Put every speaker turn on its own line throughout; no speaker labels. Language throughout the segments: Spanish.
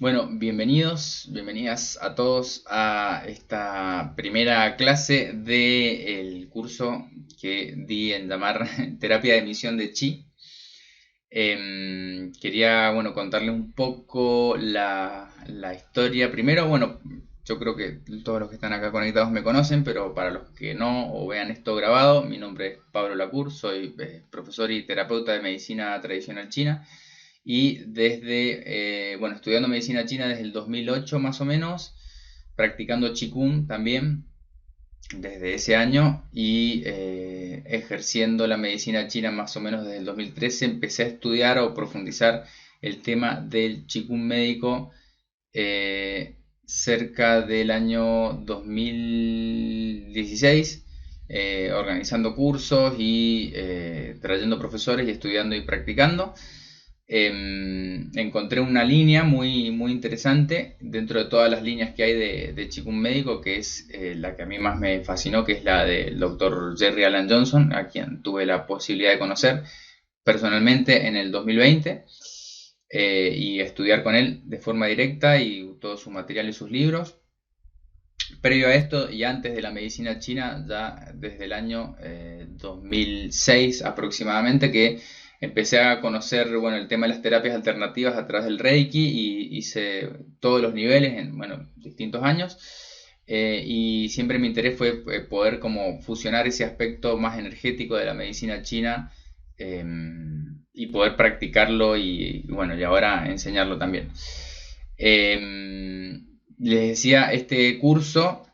Bueno, bienvenidas a todos a esta primera clase del curso que di en llamar Terapia de Emisión de Chi. Quería, bueno, contarles un poco la historia. Primero, bueno, yo creo que todos los que están acá conectados me conocen, pero para los que no o vean esto grabado, mi nombre es Pablo Lacour, soy profesor y terapeuta de medicina tradicional china y bueno, estudiando medicina china desde el 2008 más o menos, practicando Qigong también desde ese año y ejerciendo la medicina china más o menos desde el 2013, empecé a estudiar o profundizar el tema del Qigong médico cerca del año 2016, organizando cursos y trayendo profesores y estudiando y practicando. Encontré una línea muy interesante dentro de todas las líneas que hay de Qigong médico, que es la que a mí más me fascinó, que es la del doctor Jerry Alan Johnson, a quien tuve la posibilidad de conocer personalmente en el 2020 y estudiar con él de forma directa y todo su material y sus libros. Previo a esto y antes de la medicina china, ya desde el año 2006 aproximadamente, que empecé a conocer, bueno, el tema de las terapias alternativas a través del Reiki y hice todos los niveles en, bueno, distintos años. Y siempre mi interés fue poder como fusionar ese aspecto más energético de la medicina china eh, y poder practicarlo bueno, y ahora enseñarlo también. Les decía, este curso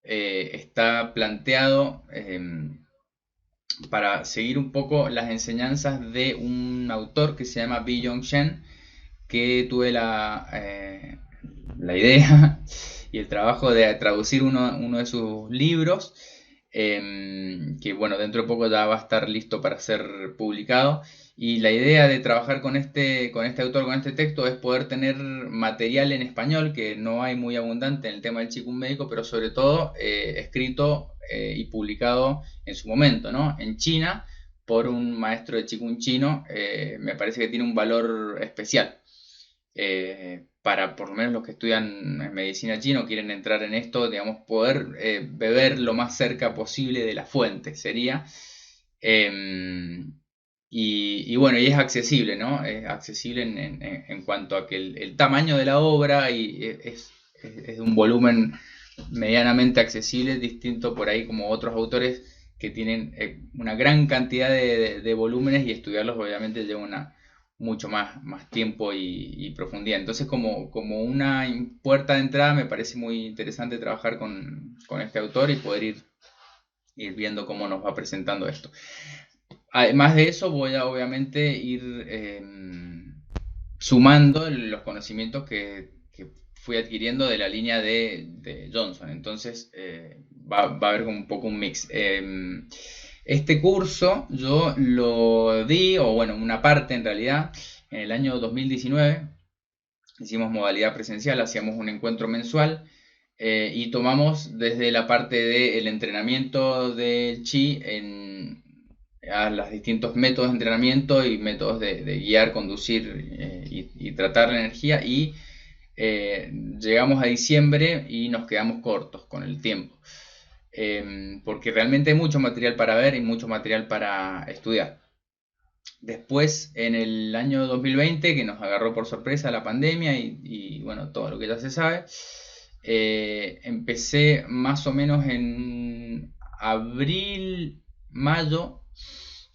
está planteado para seguir un poco las enseñanzas de un autor que se llama Bi-Yong Shen, que tuve la idea y el trabajo de traducir uno de sus libros, que bueno, dentro de poco ya va a estar listo para ser publicado. Y la idea de trabajar con este autor, con este texto, es poder tener material en español, que no hay muy abundante en el tema del Qigong médico, pero sobre todo escrito y publicado en su momento, ¿no? En China, por un maestro de Qigong chino, me parece que tiene un valor especial. Para por lo menos los que estudian medicina china o quieren entrar en esto, digamos, poder beber lo más cerca posible de la fuente, sería. Eh, y bueno, y es accesible, ¿no? Es accesible en cuanto a que el tamaño de la obra es de un volumen medianamente accesible, distinto por ahí como otros autores que tienen una gran cantidad de volúmenes y estudiarlos obviamente lleva mucho más tiempo y profundidad. Entonces como una puerta de entrada me parece muy interesante trabajar con este autor y poder ir viendo cómo nos va presentando esto. Además de eso, voy a obviamente ir sumando los conocimientos que fui adquiriendo de la línea de Johnson. Entonces, va a haber como un poco un mix. Este curso yo lo di, o bueno, una parte en realidad, en el año 2019. Hicimos modalidad presencial, hacíamos un encuentro mensual y tomamos desde la parte del entrenamiento del Chi a los distintos métodos de entrenamiento y métodos de guiar, conducir y tratar la energía y llegamos a diciembre y nos quedamos cortos con el tiempo. Porque realmente hay mucho material para ver y mucho material para estudiar. Después, en el año 2020, que nos agarró por sorpresa la pandemia bueno, todo lo que ya se sabe, empecé más o menos en abril, mayo,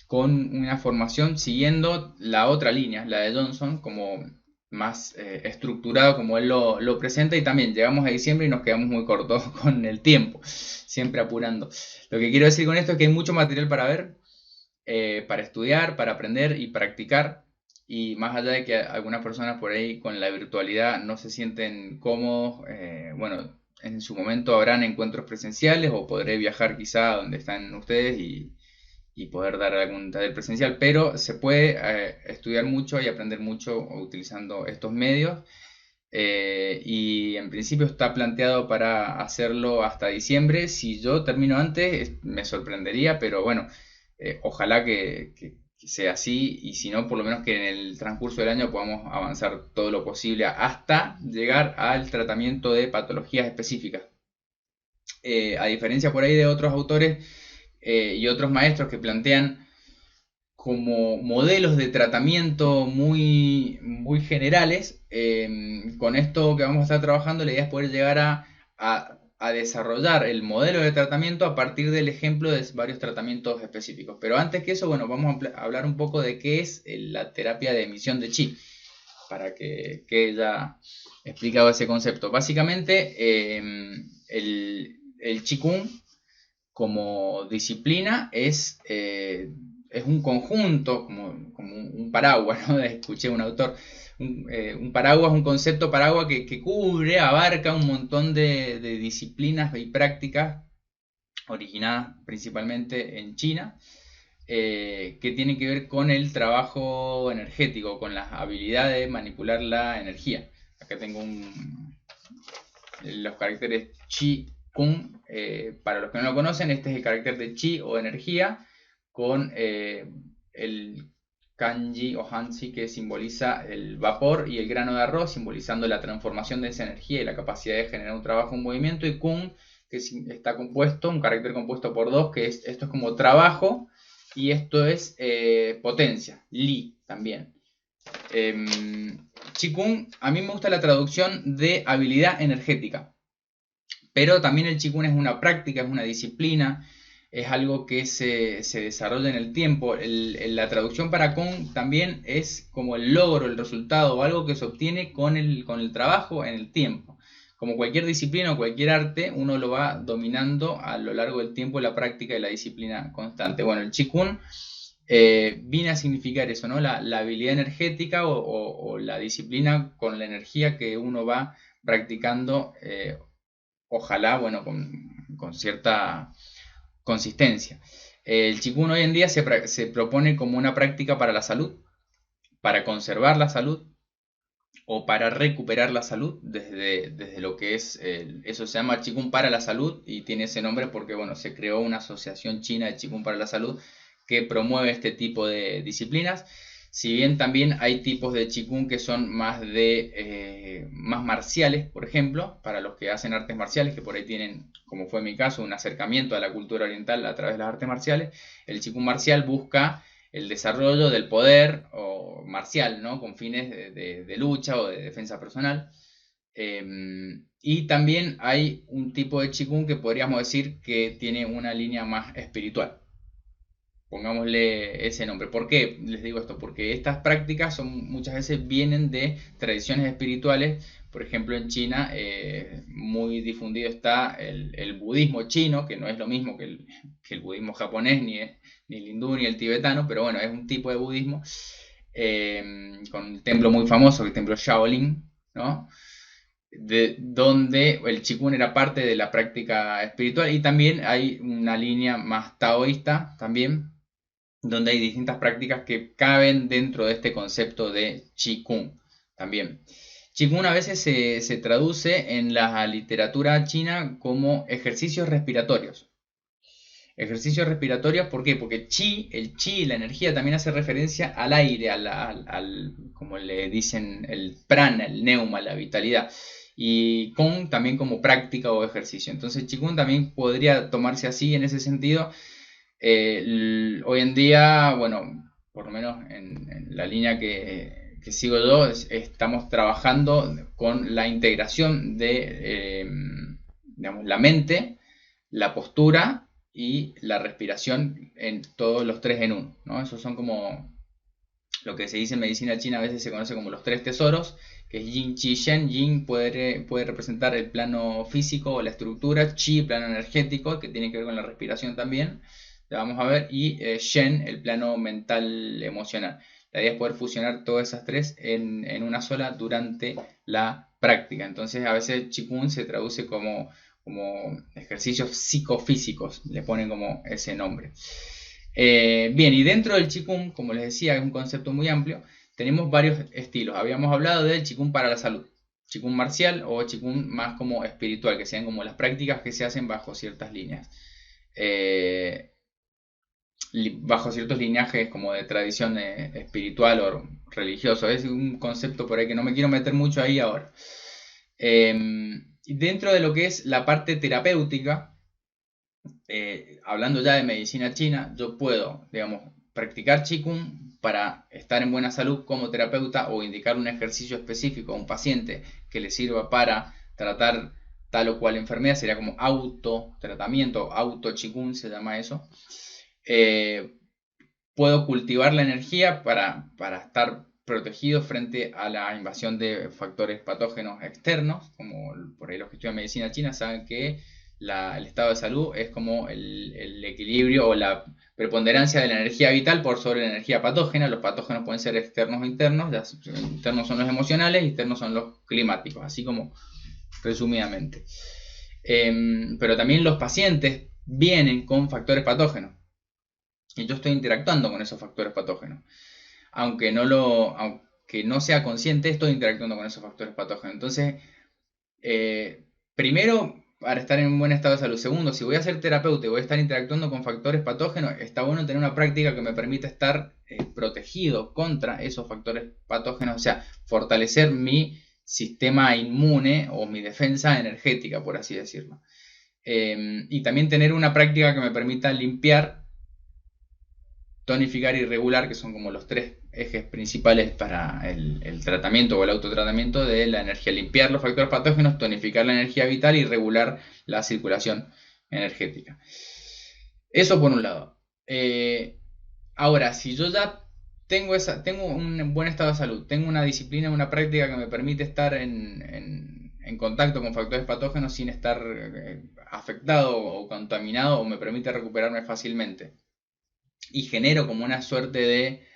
con una formación siguiendo la otra línea, la de Johnson, como más estructurado como él lo presenta, y también llegamos a diciembre y nos quedamos muy cortos con el tiempo, siempre apurando. Lo que quiero decir con esto es que hay mucho material para ver, para estudiar, para aprender y practicar. Y más allá de que algunas personas por ahí con la virtualidad no se sienten cómodos, bueno, en su momento habrán encuentros presenciales o podré viajar quizá a donde están ustedes y poder dar algún taller presencial, pero se puede estudiar mucho y aprender mucho utilizando estos medios. Y en principio está planteado para hacerlo hasta diciembre. Si yo termino antes, me sorprendería, pero bueno, ojalá que sea así, y si no, por lo menos que en el transcurso del año podamos avanzar todo lo posible hasta llegar al tratamiento de patologías específicas. A diferencia por ahí de otros autores y otros maestros que plantean como modelos de tratamiento muy generales, con esto que vamos a estar trabajando, la idea es poder llegar a desarrollar el modelo de tratamiento a partir del ejemplo de varios tratamientos específicos. Pero antes que eso, bueno, vamos a hablar un poco de qué es la terapia de emisión de chi, para que quede ya explicado ese concepto. Básicamente, el Qigong como disciplina es un conjunto, como un paraguas, ¿no? Escuché un autor, un paraguas, un concepto paraguas que cubre, abarca un montón de disciplinas y prácticas originadas principalmente en China, que tienen que ver con el trabajo energético, con las habilidades de manipular la energía. Acá tengo los caracteres Qi, Kung. Para los que no lo conocen, este es el carácter de Qi o energía, con el Kanji o Hanzi, que simboliza el vapor, y el grano de arroz, simbolizando la transformación de esa energía y la capacidad de generar un trabajo, un movimiento, y Kung, que está compuesto, un carácter compuesto por dos, que esto es como trabajo, y esto es potencia, Li también. Qigong, a mí me gusta la traducción de habilidad energética, pero también el Qigong es una práctica, es una disciplina, es algo que se desarrolla en el tiempo. La traducción para Kung también es como el logro, el resultado, o algo que se obtiene con el trabajo en el tiempo. Como cualquier disciplina o cualquier arte, uno lo va dominando a lo largo del tiempo, la práctica y la disciplina constante. Bueno, el Qigong viene a significar eso, ¿no? La habilidad energética o la disciplina con la energía que uno va practicando, ojalá, bueno, con cierta consistencia. El Qigong hoy en día se propone como una práctica para la salud, para conservar la salud o para recuperar la salud desde lo que es, eso se llama Qigong para la salud, y tiene ese nombre porque, bueno, se creó una asociación china de Qigong para la salud que promueve este tipo de disciplinas. Si bien también hay tipos de Qigong que son más marciales, por ejemplo, para los que hacen artes marciales, que por ahí tienen, como fue mi caso, un acercamiento a la cultura oriental a través de las artes marciales. El Qigong marcial busca el desarrollo del poder o marcial, ¿no? Con fines de lucha o de defensa personal. Y también hay un tipo de Qigong que podríamos decir que tiene una línea más espiritual. Pongámosle ese nombre. ¿Por qué les digo esto? Porque estas prácticas muchas veces vienen de tradiciones espirituales. Por ejemplo, en China muy difundido está el budismo chino, que no es lo mismo que el budismo japonés, ni el hindú, ni el tibetano, pero bueno, es un tipo de budismo, con un templo muy famoso, el templo Shaolin, ¿no? Donde el Qigong era parte de la práctica espiritual, y también hay una línea más taoísta también, donde hay distintas prácticas que caben dentro de este concepto de Qigong también. Qigong a veces se traduce en la literatura china como ejercicios respiratorios. Ejercicios respiratorios, ¿por qué? Porque el chi, la energía, también hace referencia al aire, como le dicen, el prana, el neuma, la vitalidad. Y Kung también como práctica o ejercicio. Entonces Qigong también podría tomarse así en ese sentido. Hoy en día, bueno, por lo menos en la línea que sigo yo, estamos trabajando con la integración de digamos, la mente, la postura y la respiración, en todos los tres en uno, ¿no? Esos son como lo que se dice en medicina china, a veces se conoce como los tres tesoros, que es Yin, Qi, Shen. Yin puede representar el plano físico o la estructura, Qi el plano energético, que tiene que ver con la respiración también, la vamos a ver, y Shen el plano mental emocional. La idea es poder fusionar todas esas tres en una sola durante la práctica. Entonces a veces Qigong se traduce como ejercicios psicofísicos, le ponen como ese nombre. Bien, y dentro del Qigong, como les decía, es un concepto muy amplio, tenemos varios estilos. Habíamos hablado del Qigong para la salud, Qigong marcial o Qigong más como espiritual, que sean como las prácticas que se hacen bajo ciertas líneas. bajo ciertos lineajes como de tradición espiritual o religioso. Es un concepto por ahí que no me quiero meter mucho ahí ahora. Dentro de lo que es la parte terapéutica, hablando ya de medicina china, yo puedo, digamos, practicar Qigong para estar en buena salud como terapeuta o indicar un ejercicio específico a un paciente que le sirva para tratar tal o cual enfermedad, sería como autotratamiento, auto Qigong se llama eso. Puedo cultivar la energía para estar protegido frente a la invasión de factores patógenos externos, como por ahí los que estudian medicina china saben que el estado de salud es como el equilibrio o la preponderancia de la energía vital por sobre la energía patógena. Los patógenos pueden ser externos o internos, internos son los emocionales y externos son los climáticos, así como resumidamente. Pero también los pacientes vienen con factores patógenos y yo estoy interactuando con esos factores patógenos. Aunque no sea consciente, estoy interactuando con esos factores patógenos. Entonces, primero, para estar en un buen estado de salud. Segundo, si voy a ser terapeuta y voy a estar interactuando con factores patógenos, está bueno tener una práctica que me permita estar protegido contra esos factores patógenos, o sea, fortalecer mi sistema inmune o mi defensa energética, por así decirlo. Y también tener una práctica que me permita limpiar, tonificar y regular, que son como los tres ejes principales para el tratamiento o el autotratamiento de la energía. Limpiar los factores patógenos, tonificar la energía vital y regular la circulación energética. Eso por un lado. Ahora, si yo ya tengo un buen estado de salud, tengo una disciplina, una práctica que me permite estar en contacto con factores patógenos sin estar afectado o contaminado, o me permite recuperarme fácilmente, y genero como una suerte de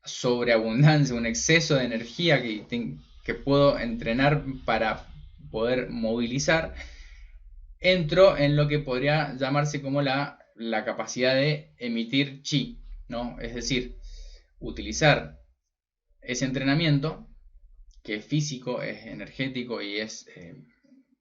sobreabundancia, un exceso de energía que puedo entrenar para poder movilizar, entro en lo que podría llamarse como la capacidad de emitir chi, ¿no? Es decir, utilizar ese entrenamiento, que es físico, es energético y es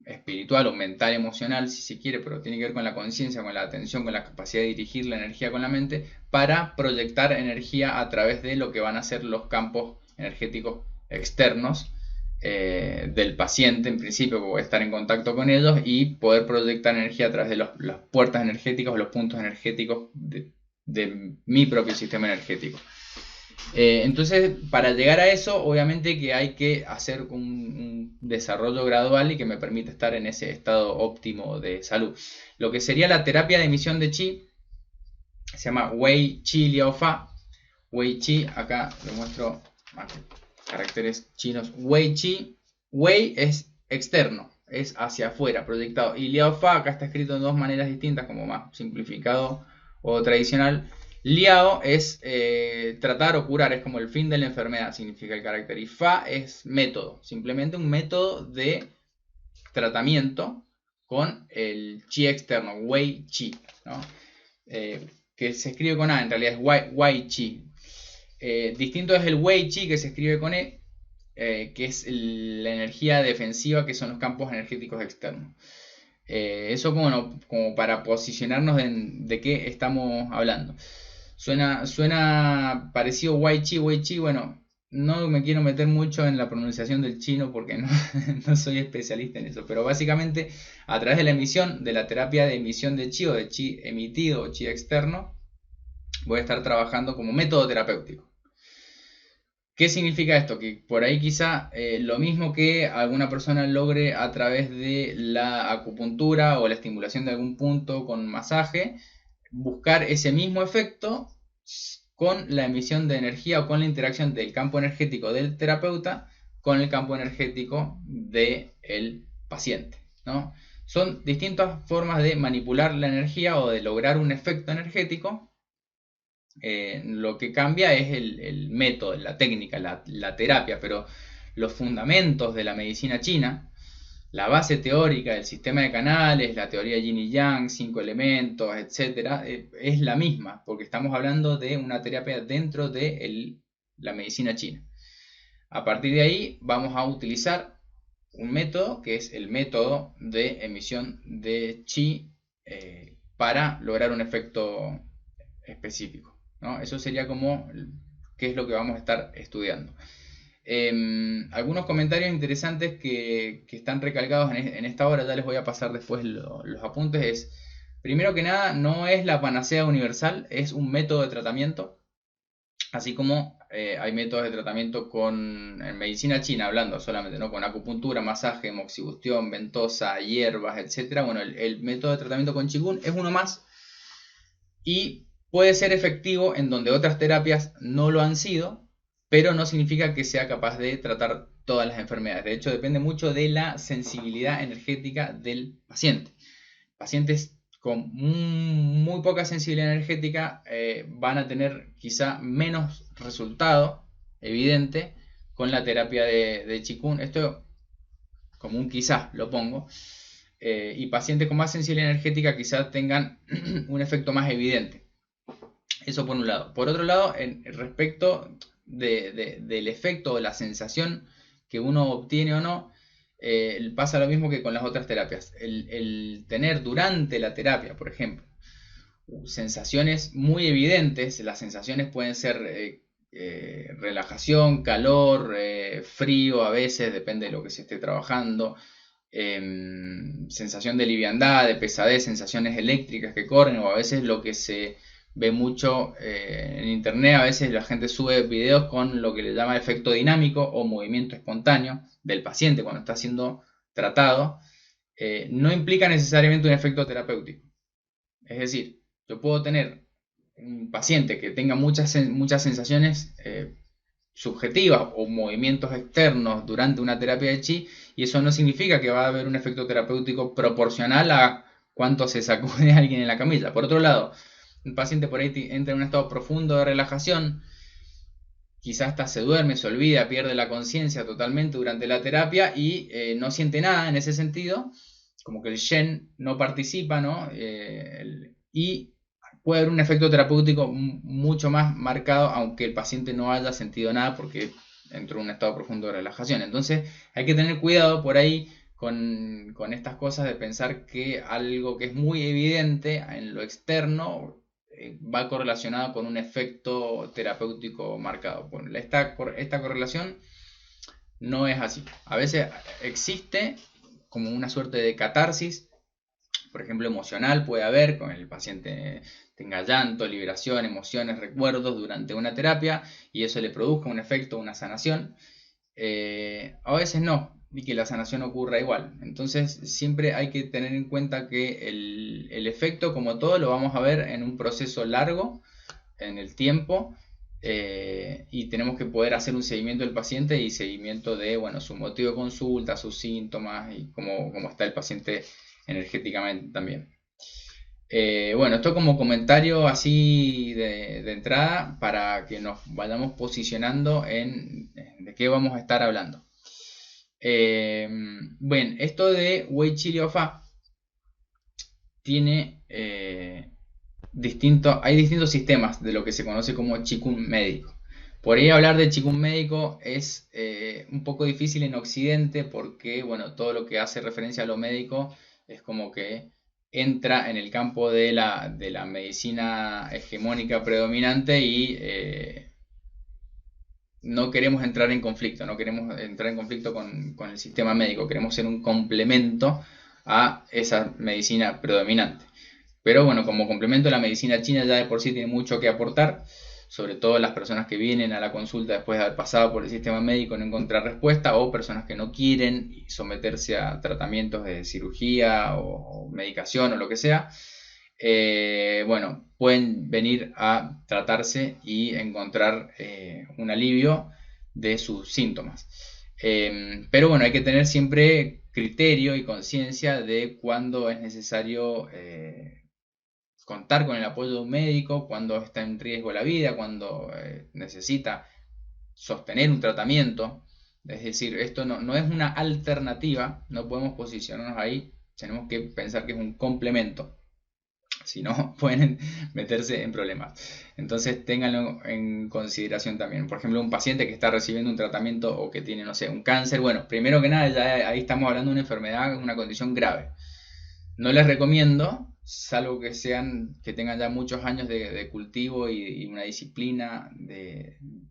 espiritual o mental, emocional, si se quiere, pero tiene que ver con la conciencia, con la atención, con la capacidad de dirigir la energía con la mente, para proyectar energía a través de lo que van a ser los campos energéticos externos del paciente, en principio, que voy a estar en contacto con ellos, y poder proyectar energía a través de las puertas energéticas o los puntos energéticos de mi propio sistema energético. Entonces, para llegar a eso, obviamente que hay que hacer un desarrollo gradual y que me permita estar en ese estado óptimo de salud. Lo que sería la terapia de emisión de chi se llama Wei Chi Liao Fa. Wei Chi, acá lo muestro, caracteres chinos. Wei Chi, Wei es externo, es hacia afuera, proyectado. Y Liao Fa, acá está escrito en dos maneras distintas, como más simplificado o tradicional. Liao es tratar o curar, es como el fin de la enfermedad, significa el carácter. Y Fa es método, simplemente un método de tratamiento con el chi externo, Wei Chi, ¿no? Que se escribe con A, en realidad es Wei Chi. Distinto es el Wei Chi, que se escribe con E, que es la energía defensiva, que son los campos energéticos externos. Eso como para posicionarnos de qué estamos hablando. Suena parecido Wei Chi, bueno, no me quiero meter mucho en la pronunciación del chino porque no soy especialista en eso, pero básicamente a través de la emisión, de la terapia de emisión de chi o de chi emitido o chi externo, voy a estar trabajando como método terapéutico. ¿Qué significa esto? Que por ahí quizá lo mismo que alguna persona logre a través de la acupuntura o la estimulación de algún punto con masaje, buscar ese mismo efecto con la emisión de energía o con la interacción del campo energético del terapeuta con el campo energético del paciente, ¿no? Son distintas formas de manipular la energía o de lograr un efecto energético. Lo que cambia es el método, la técnica, la terapia, pero los fundamentos de la medicina china, la base teórica del sistema de canales, la teoría yin y yang, 5 elementos, etcétera, es la misma, porque estamos hablando de una terapia dentro de la medicina china. A partir de ahí vamos a utilizar un método que es el método de emisión de chi para lograr un efecto específico, ¿no? Eso sería como qué es lo que vamos a estar estudiando. Algunos comentarios interesantes que están recalcados en esta hora, ya les voy a pasar después los apuntes, es, primero que nada, no es la panacea universal, es un método de tratamiento, así como hay métodos de tratamiento en medicina china, hablando solamente, ¿no? Con acupuntura, masaje, moxibustión, ventosa, hierbas, etc. Bueno, el método de tratamiento con Qigong es uno más y puede ser efectivo en donde otras terapias no lo han sido, pero no significa que sea capaz de tratar todas las enfermedades. De hecho, depende mucho de la sensibilidad energética del paciente. Pacientes con muy poca sensibilidad energética van a tener quizá menos resultado evidente con la terapia de Qigong. Esto como un quizá lo pongo. Y pacientes con más sensibilidad energética quizá tengan un efecto más evidente. Eso por un lado. Por otro lado, respecto del efecto o la sensación que uno obtiene o no, pasa lo mismo que con las otras terapias. El tener durante la terapia, por ejemplo, sensaciones muy evidentes, las sensaciones pueden ser relajación, calor, frío a veces, depende de lo que se esté trabajando, sensación de liviandad, de pesadez, sensaciones eléctricas que corren, o a veces lo que se ve mucho en internet, a veces la gente sube videos con lo que le llama efecto dinámico o movimiento espontáneo del paciente cuando está siendo tratado. No implica necesariamente un efecto terapéutico. Es decir, yo puedo tener un paciente que tenga muchas sensaciones subjetivas o movimientos externos durante una terapia de chi, y eso no significa que va a haber un efecto terapéutico proporcional a cuánto se sacude alguien en la camilla. Por otro lado, un paciente por ahí entra en un estado profundo de relajación, quizás hasta se duerme, se olvida, pierde la conciencia totalmente durante la terapia y no siente nada en ese sentido, como que el Shen no participa, ¿no? Y puede haber un efecto terapéutico mucho más marcado, aunque el paciente no haya sentido nada porque entró en un estado profundo de relajación. Entonces hay que tener cuidado por ahí con estas cosas de pensar que algo que es muy evidente en lo externo va correlacionado con un efecto terapéutico marcado. Bueno, esta correlación no es así. A veces existe como una suerte de catarsis, por ejemplo, emocional puede haber, con el paciente tenga llanto, liberación, emociones, recuerdos durante una terapia y eso le produzca un efecto, una sanación. A veces no, y que la sanación ocurra igual. Entonces siempre hay que tener en cuenta que el efecto, como todo, lo vamos a ver en un proceso largo, en el tiempo, y tenemos que poder hacer un seguimiento del paciente y seguimiento de, bueno, su motivo de consulta, sus síntomas y cómo está el paciente energéticamente también. Bueno, esto como comentario así de entrada para que nos vayamos posicionando en de qué vamos a estar hablando. Bueno, esto de Wei Chi Liao Fa tiene hay distintos sistemas de lo que se conoce como Qigong médico. Por ahí hablar de Qigong médico es un poco difícil en Occidente porque, bueno, todo lo que hace referencia a lo médico es como que entra en el campo de la medicina hegemónica predominante y no queremos entrar en conflicto, no queremos entrar en conflicto con el sistema médico, queremos ser un complemento a esa medicina predominante. Pero bueno, como complemento la medicina china ya de por sí tiene mucho que aportar, sobre todo las personas que vienen a la consulta después de haber pasado por el sistema médico y no encontrar respuesta, o personas que no quieren someterse a tratamientos de cirugía o medicación o lo que sea. Bueno, pueden venir a tratarse y encontrar un alivio de sus síntomas. Pero bueno, hay que tener siempre criterio y conciencia de cuándo es necesario contar con el apoyo de un médico, cuando está en riesgo la vida, cuando necesita sostener un tratamiento. Es decir, esto no es una alternativa, no podemos posicionarnos ahí, tenemos que pensar que es un complemento. Si no, pueden meterse en problemas. Entonces, ténganlo en consideración también. Por ejemplo, un paciente que está recibiendo un tratamiento o que tiene, no sé, un cáncer. Bueno, primero que nada, ya ahí estamos hablando de una enfermedad, una condición grave. No les recomiendo salvo que tengan ya muchos años de cultivo y una disciplina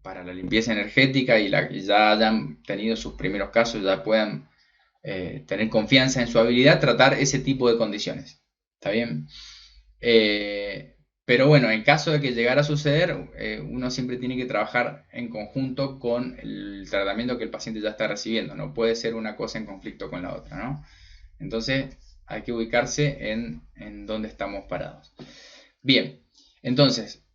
para la limpieza energética y ya hayan tenido sus primeros casos, ya puedan tener confianza en su habilidad, tratar ese tipo de condiciones. ¿Está bien? Pero bueno, en caso de que llegara a suceder, uno siempre tiene que trabajar en conjunto con el tratamiento que el paciente ya está recibiendo. No puede ser una cosa en conflicto con la otra, ¿no? Entonces hay que ubicarse en dónde estamos parados. Bien, entonces,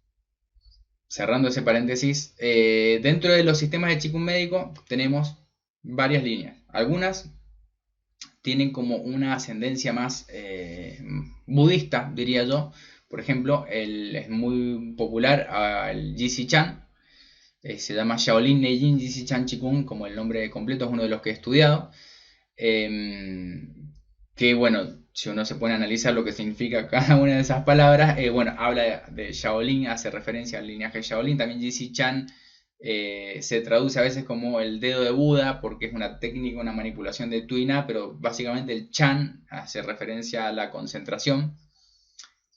cerrando ese paréntesis, dentro de los sistemas de Qigong médico tenemos varias líneas. Algunas tienen como una ascendencia más budista, diría yo. Por ejemplo, es muy popular el Jisi Chan, se llama Shaolin Neijin Jisi Chan Qigong, como el nombre completo, es uno de los que he estudiado. Que bueno, si uno se pone a analizar lo que significa cada una de esas palabras, bueno, habla de Shaolin, hace referencia al linaje Shaolin. También Jisi Chan se traduce a veces como el dedo de Buda, porque es una técnica, una manipulación de Tuina, pero básicamente el Chan hace referencia a la concentración.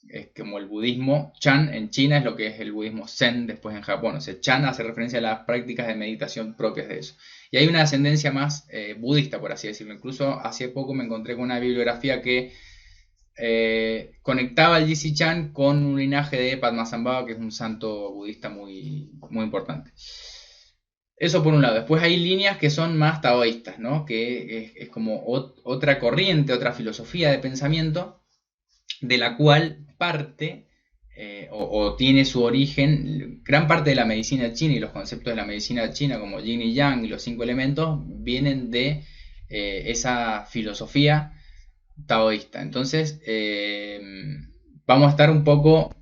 Es como el budismo Chan en China es lo que es el budismo Zen después en Japón. O sea, Chan hace referencia a las prácticas de meditación propias de eso. Y hay una ascendencia más budista, por así decirlo. Incluso hace poco me encontré con una bibliografía que conectaba al Jisi Chan con un linaje de Padmasambhava, que es un santo budista muy, muy importante. Eso por un lado. Después hay líneas que son más taoístas, ¿no? Que es como otra corriente, otra filosofía de pensamiento, de la cual parte o tiene su origen, gran parte de la medicina china y los conceptos de la medicina china como yin y yang y los 5 elementos vienen de esa filosofía taoísta. Entonces vamos a estar un poco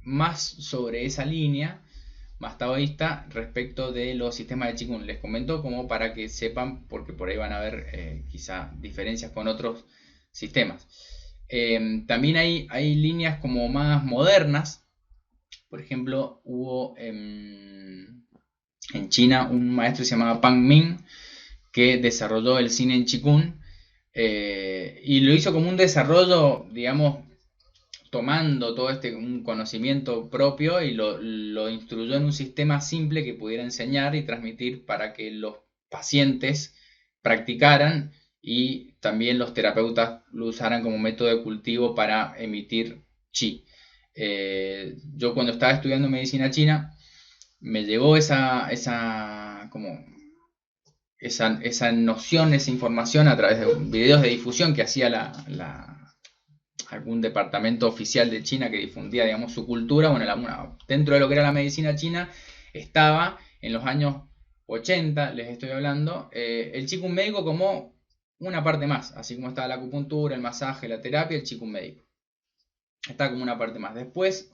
más sobre esa línea más taoísta respecto de los sistemas de Qigong. Les comento como para que sepan, porque por ahí van a haber quizá diferencias con otros sistemas. También hay líneas como más modernas. Por ejemplo, hubo en China un maestro que se llamaba Pan Ming que desarrolló el cine en Qigong y lo hizo como un desarrollo, digamos, tomando todo un conocimiento propio y lo instruyó en un sistema simple que pudiera enseñar y transmitir para que los pacientes practicaran y también los terapeutas lo usaran como método de cultivo para emitir chi. Yo cuando estaba estudiando medicina china me llegó esa noción, esa información a través de videos de difusión que hacía algún departamento oficial de China que difundía, digamos, su cultura. Bueno, dentro de lo que era la medicina china estaba en los años 80, les estoy hablando, el Qigong médico como una parte más, así como estaba la acupuntura, el masaje, la terapia, el Qigong médico. Está como una parte más. Después,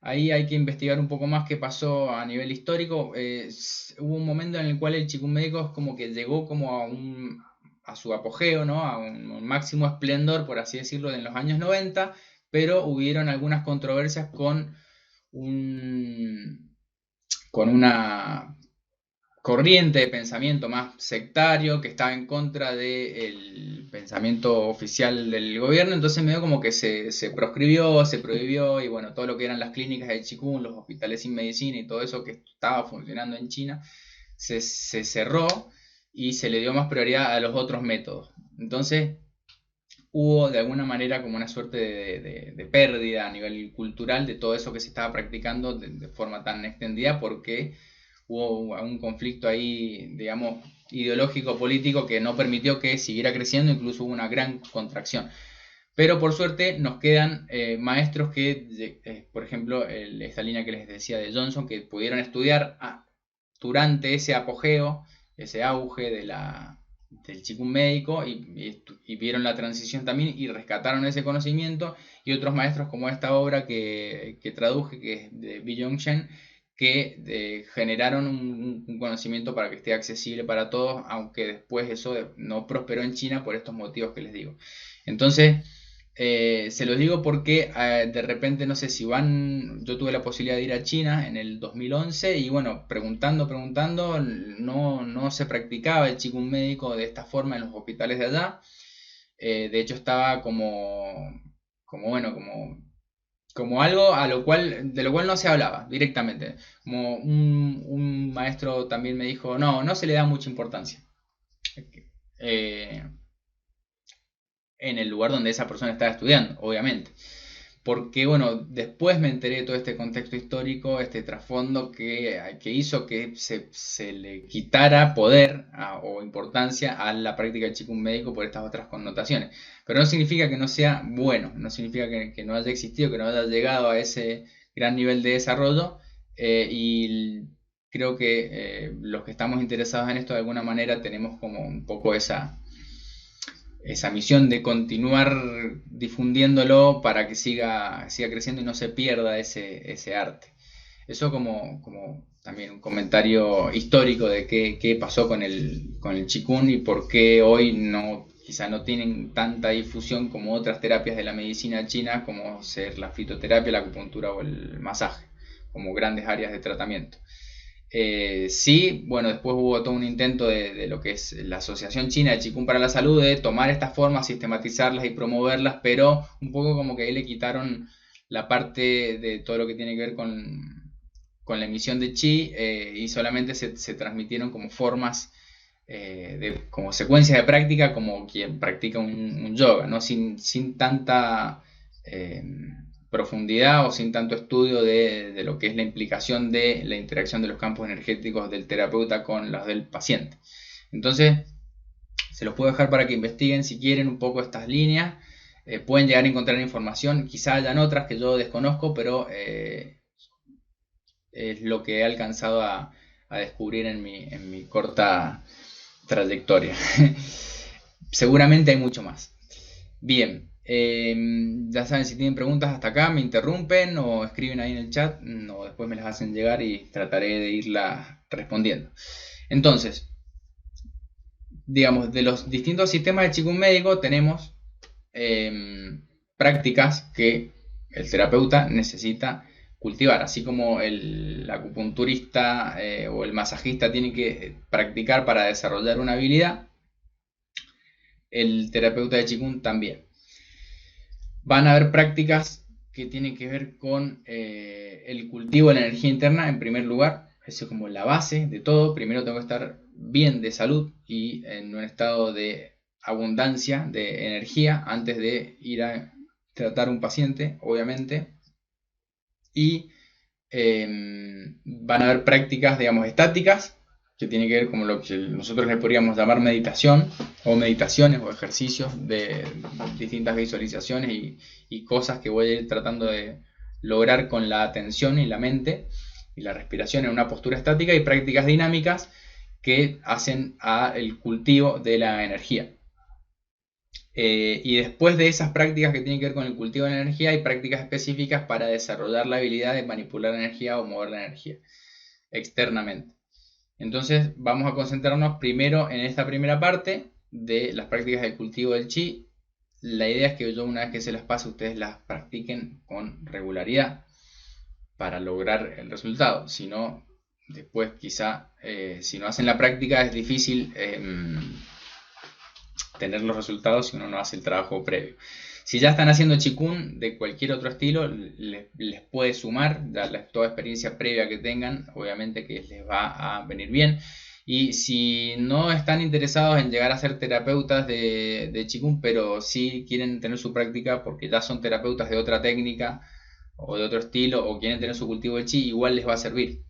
ahí hay que investigar un poco más qué pasó a nivel histórico. Hubo un momento en el cual el Qigong médico es como que llegó como a su apogeo, ¿no? A un máximo esplendor, por así decirlo, en los años 90, pero hubieron algunas controversias con una corriente de pensamiento más sectario que estaba en contra del pensamiento oficial del gobierno. Entonces medio como que se proscribió, se prohibió, y bueno, todo lo que eran las clínicas de Qigong, los hospitales sin medicina y todo eso que estaba funcionando en China, se cerró y se le dio más prioridad a los otros métodos. Entonces hubo de alguna manera como una suerte de pérdida a nivel cultural de todo eso que se estaba practicando de forma tan extendida, porque hubo un conflicto ahí, digamos, ideológico político que no permitió que siguiera creciendo, incluso hubo una gran contracción. Pero por suerte nos quedan maestros que, por ejemplo, esta línea que les decía de Johnson, que pudieron estudiar durante ese apogeo, ese auge del Qigong médico y vieron la transición también y rescataron ese conocimiento, y otros maestros como esta obra que traduje, que es de Billong Shen, que generaron un conocimiento para que esté accesible para todos, aunque después eso no prosperó en China por estos motivos que les digo. Entonces, se los digo porque de repente, no sé si yo tuve la posibilidad de ir a China en el 2011 y bueno, preguntando, no se practicaba el Qigong médico de esta forma en los hospitales de allá. De hecho estaba como bueno, como algo de lo cual no se hablaba directamente. Como un maestro también me dijo, no se le da mucha importancia. Eh, en el lugar donde esa persona estaba estudiando, obviamente. Porque, bueno, después me enteré de todo este contexto histórico, este trasfondo que hizo que se le quitara poder o importancia a la práctica del Qigong médico por estas otras connotaciones. Pero no significa que no sea bueno, no significa que no haya existido, que no haya llegado a ese gran nivel de desarrollo. Y creo que los que estamos interesados en esto de alguna manera tenemos como un poco esa misión de continuar difundiéndolo para que siga creciendo y no se pierda ese arte. Eso como también un comentario histórico de qué pasó con el Qigong y por qué hoy quizá no tienen tanta difusión como otras terapias de la medicina china, como ser la fitoterapia, la acupuntura o el masaje, como grandes áreas de tratamiento. Sí, bueno, después hubo todo un intento de lo que es la Asociación China de Qigong para la Salud de tomar estas formas, sistematizarlas y promoverlas, pero un poco como que ahí le quitaron la parte de todo lo que tiene que ver con la emisión de chi, y solamente se transmitieron como formas, como secuencias de práctica, como quien practica un yoga, ¿no? Sin tanta eh, profundidad o sin tanto estudio de lo que es la implicación de la interacción de los campos energéticos del terapeuta con los del paciente. Entonces, se los puedo dejar para que investiguen si quieren un poco estas líneas. Pueden llegar a encontrar información, quizá hayan otras que yo desconozco, pero es lo que he alcanzado a descubrir en mi corta trayectoria. Seguramente hay mucho más. Bien, ya saben, si tienen preguntas hasta acá, me interrumpen o escriben ahí en el chat, o después me las hacen llegar y trataré de irlas respondiendo. Entonces, digamos, de los distintos sistemas de Qigong médico tenemos prácticas que el terapeuta necesita cultivar, así como el acupunturista o el masajista tiene que practicar para desarrollar una habilidad, el terapeuta de Qigong también. Van a haber prácticas que tienen que ver con el cultivo de la energía interna en primer lugar. Eso es como la base de todo. Primero tengo que estar bien de salud y en un estado de abundancia de energía antes de ir a tratar un paciente, obviamente. Y van a haber prácticas, digamos, estáticas, que tiene que ver con lo que nosotros le podríamos llamar meditación, o meditaciones o ejercicios de distintas visualizaciones y cosas que voy a ir tratando de lograr con la atención y la mente y la respiración en una postura estática, y prácticas dinámicas que hacen al cultivo de la energía. Y después de esas prácticas que tienen que ver con el cultivo de la energía, hay prácticas específicas para desarrollar la habilidad de manipular la energía o mover la energía externamente. Entonces vamos a concentrarnos primero en esta primera parte de las prácticas de cultivo del chi. La idea es que yo, una vez que se las pase, ustedes las practiquen con regularidad para lograr el resultado. Si no, después quizá, si no hacen la práctica, es difícil tener los resultados si uno no hace el trabajo previo. Si ya están haciendo Qigong de cualquier otro estilo, les puede sumar, darles toda experiencia previa que tengan, obviamente que les va a venir bien. Y si no están interesados en llegar a ser terapeutas de Qigong, pero sí quieren tener su práctica porque ya son terapeutas de otra técnica o de otro estilo, o quieren tener su cultivo de Qi, igual les va a servir.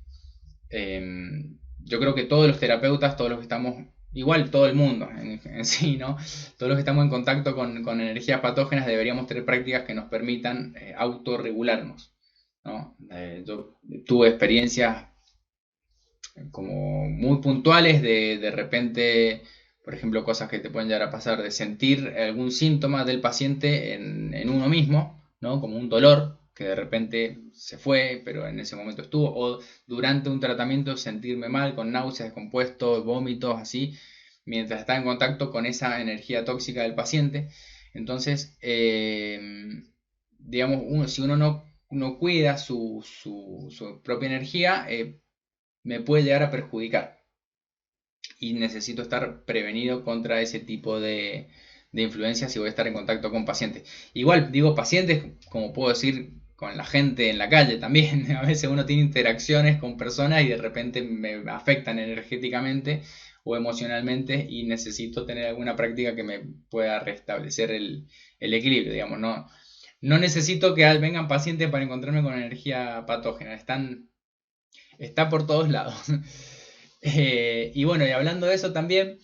Yo creo que todos los terapeutas, todos los que estamos, igual todo el mundo en sí, ¿no? Todos los que estamos en contacto con energías patógenas deberíamos tener prácticas que nos permitan autorregularnos, ¿no? Yo tuve experiencias como muy puntuales de repente, por ejemplo, cosas que te pueden llegar a pasar, de sentir algún síntoma del paciente en uno mismo, ¿no? Como un dolor que de repente se fue, pero en ese momento estuvo, o durante un tratamiento sentirme mal, con náuseas, descompuestos, vómitos, así, mientras está en contacto con esa energía tóxica del paciente. Entonces, digamos, si uno no cuida su propia energía, me puede llegar a perjudicar. Y necesito estar prevenido contra ese tipo de de influencia si voy a estar en contacto con pacientes. Igual digo pacientes, como puedo decir con la gente en la calle también. A veces uno tiene interacciones con personas y de repente me afectan energéticamente o emocionalmente y necesito tener alguna práctica que me pueda restablecer el equilibrio, digamos. No necesito que vengan pacientes para encontrarme con energía patógena, está por todos lados. Y bueno, y hablando de eso también,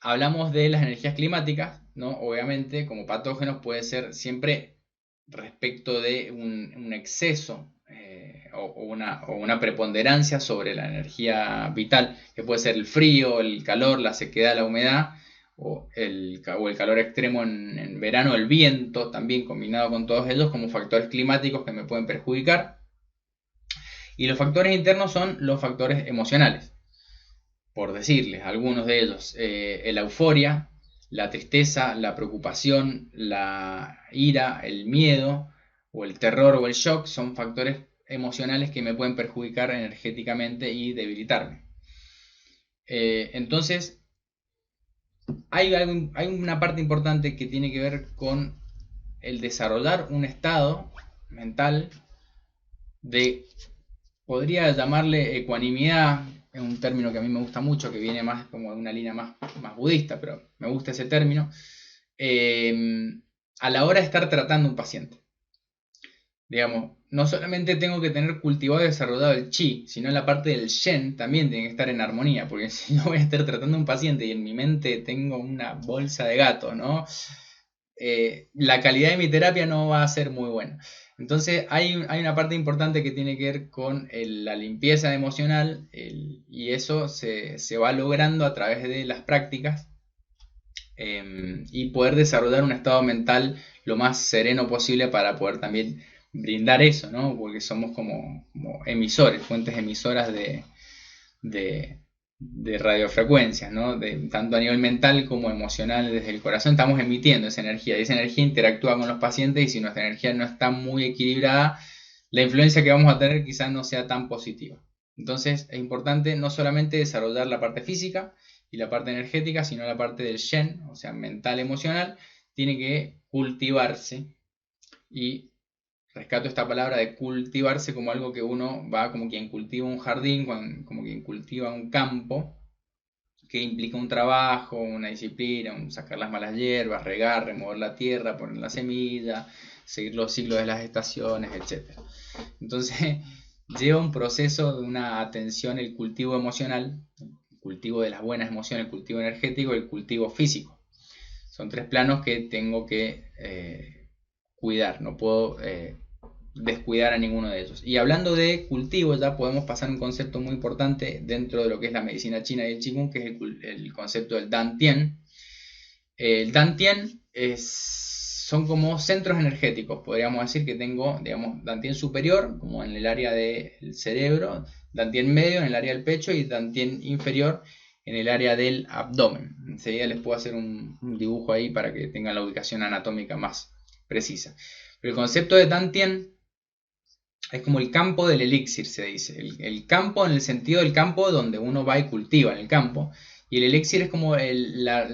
hablamos de las energías climáticas, ¿no? Obviamente, como patógenos puede ser siempre respecto de un exceso o una preponderancia sobre la energía vital, que puede ser el frío, el calor, la sequedad, la humedad, o el calor extremo en verano, el viento, también combinado con todos ellos como factores climáticos que me pueden perjudicar. Y los factores internos son los factores emocionales, por decirles algunos de ellos, la euforia, la tristeza, la preocupación, la ira, el miedo o el terror o el shock son factores emocionales que me pueden perjudicar energéticamente y debilitarme. Entonces, hay una parte importante que tiene que ver con el desarrollar un estado mental de, podría llamarle ecuanimidad, es un término que a mí me gusta mucho, que viene más como de una línea más budista, pero me gusta ese término, a la hora de estar tratando un paciente. Digamos, no solamente tengo que tener cultivado y desarrollado el chi, sino la parte del shen también tiene que estar en armonía, porque si no voy a estar tratando a un paciente y en mi mente tengo una bolsa de gato, ¿no? La calidad de mi terapia no va a ser muy buena. Entonces hay una parte importante que tiene que ver con la limpieza emocional y eso se va logrando a través de las prácticas y poder desarrollar un estado mental lo más sereno posible para poder también brindar eso, ¿no? Porque somos como emisores, fuentes emisoras de radiofrecuencias, ¿no? Tanto a nivel mental como emocional, desde el corazón estamos emitiendo esa energía y esa energía interactúa con los pacientes y si nuestra energía no está muy equilibrada, la influencia que vamos a tener quizás no sea tan positiva. Entonces es importante no solamente desarrollar la parte física y la parte energética, sino la parte del shen, o sea, mental, emocional, tiene que cultivarse y rescato esta palabra de cultivarse como algo que uno va como quien cultiva un jardín, como quien cultiva un campo, que implica un trabajo, una disciplina, sacar las malas hierbas, regar, remover la tierra, poner la semilla, seguir los ciclos de las estaciones, etc. Entonces lleva un proceso de una atención, el cultivo emocional, el cultivo de las buenas emociones, el cultivo energético y el cultivo físico. Son tres planos que tengo que cuidar, no puedo descuidar a ninguno de ellos. Y hablando de cultivo, ya podemos pasar a un concepto muy importante dentro de lo que es la medicina china y el Qigong, que es el concepto del Dantien. El Dantien son como centros energéticos, podríamos decir que tengo, digamos, Dantien superior, como en el área del cerebro, Dantien medio en el área del pecho y Dantien inferior en el área del abdomen. Enseguida les puedo hacer un dibujo ahí para que tengan la ubicación anatómica más precisa. Pero el concepto de Dantien es como el campo del elixir, se dice. El campo en el sentido del campo donde uno va y cultiva en el campo. Y el elixir es como la